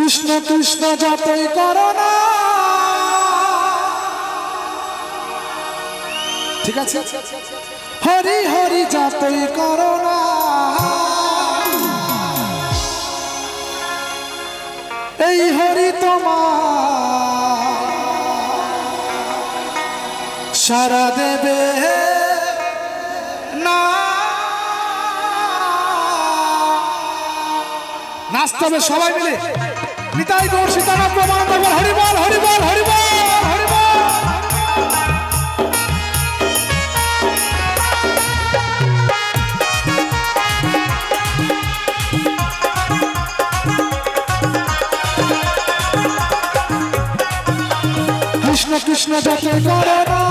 কৃষ্ণ কৃষ্ণ যতই করো না, ঠিক আছে, হরি হরি যতই করো না, এই হরি তোমার সারা দেবে না। নাচতে হবে সবাই মিলে, নিতাই গৌর সীতারাম প্রমানন্দ বল, হরি বল হরি বল হরি বল হরি বল। কৃষ্ণ কৃষ্ণ যতই করো না,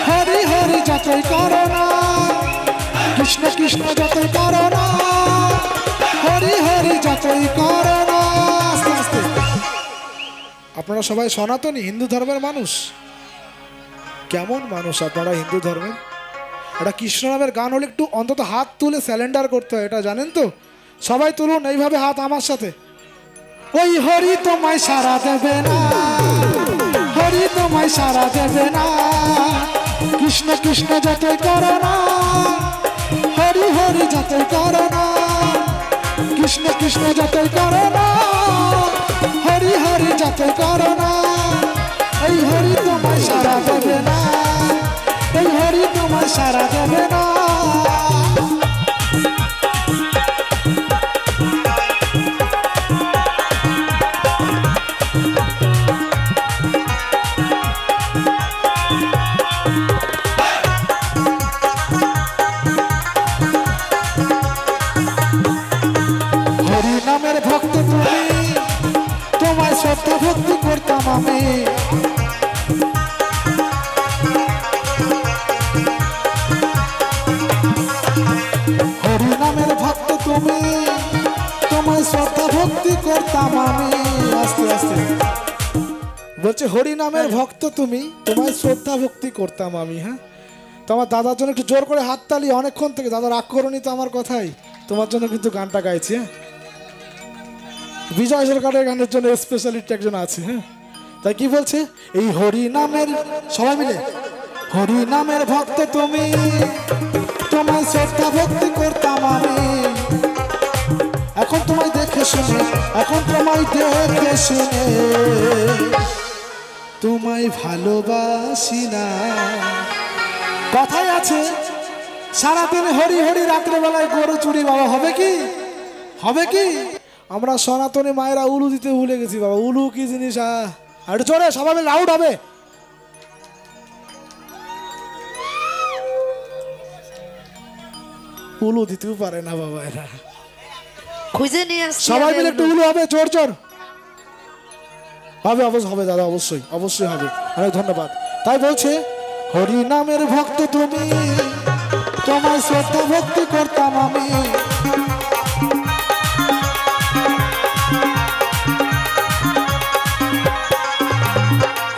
হরি হরি যতই করো না, কৃষ্ণ কৃষ্ণ যতই করো না, হরি হরি যতই করো না। আস্তে আস্তে। আপনারা সবাই সনাতনী হিন্দু ধর্মের মানুষ, কেমন মানুষ আপনারা হিন্দু ধর্মের? একটা কৃষ্ণ নামের গান হলে একটু অন্তত হাত তুলে স্যালেন্ডার করতে হয়, এটা জানেন তো? সবাই তুলুন এইভাবে হাত আমার সাথে। ওই হরি তোমায় সারা দেবে না, হরি তোমায় সারা দেবে না, কৃষ্ণ কৃষ্ণ যতই করো না, হরি হরি যতই করো না, কৃষ্ণ কৃষ্ণ যতই করো না, হরি হরি যতই করো না, এই হরি তোমায় সারা দেবে না, এই হরি তোমায় সারা দেবে না। ভক্ত তুমি, তোমায় শ্রদ্ধা ভক্তি করতাম আমি, হরি নামের ভক্ত তুমি, তোমায় শ্রদ্ধা ভক্তি করতাম আমি। আস্তে আস্তে বলছে হরি নামের ভক্ত তুমি, তোমায় শ্রদ্ধা ভক্তি করতাম আমি। হ্যাঁ, তোমার দাদার জন্য একটু জোর করে হাততালি, অনেকক্ষণ থেকে দাদা রাগ করোনি তো আমার কথাই, তোমার জন্য কিন্তু গানটা গাইছি। হ্যাঁ, বিজয় সরকারের গানের জন্য স্পেশালিস্ট একজন আছে। হ্যাঁ, তাই কি বলছে, এই হরি নামের, সবাই মিলে, হরি নামের ভক্ত তুমি, তোমায় শ্রদ্ধা ভক্তি করতাম আমি, এখন তোমায় দেখে শুনে, এখন তোমায় দেখে শুনে তোমায় ভালোবাসি না। কথাই আছে সারাদিন হরি হরি, রাত্রে বেলায় গরু চুরি। বাবা হবে কি, হবে কি? আমরা সনাতনী মায়েরা উলু দিতে ভুলে গেছি বাবা। উলু কি জিনিস? একটু চলে সবাই মিলে লাউড হবে। উলু দিতেও পারে না বাবা এরা, খুঁজে নিয়ে আসছি। সবাই মিলে একটু উলু হবে, জোর জোর হবে। অবশ্যই হবে দাদা, অবশ্যই অবশ্যই হবে। অনেক ধন্যবাদ। তাই বলছে হরি নামের ভক্ত তুমি, তোমায় শ্রদ্ধা ভক্তি করতাম আমি,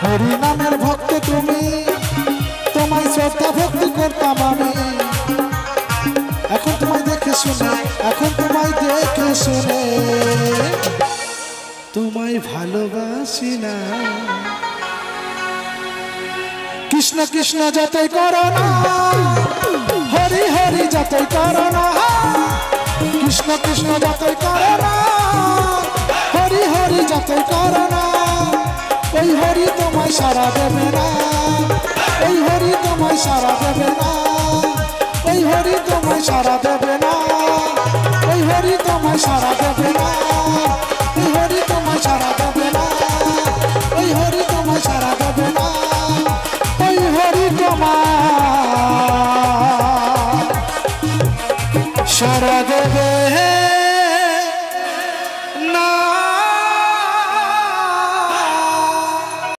হরি নামের ভক্ত তুমি, তোমায় শ্রদ্ধা ভক্তি করতাম আমি, এখন তোমায় দেখে শুনে, এখন তোমায় দেখে শুনে তোমায় ভালোবাসি না। কৃষ্ণ কৃষ্ণ যতই করো না, হরি হরি যতই করো না, কৃষ্ণ কৃষ্ণ যতই করো না, হরি হরি যতই করো না, ওই হরি তোমায় সারা দেবে না, ওই হরি তোমায় সারা দেবে না, ওই হরি তোমায় সারা দেবে না, ওই হরি তোমায় সারা দেবে না, ওই হরি তোমায় সারা দেবে না, ওই হরি তোমায় সারা দেবে না, ওই হরি তোমায় সারা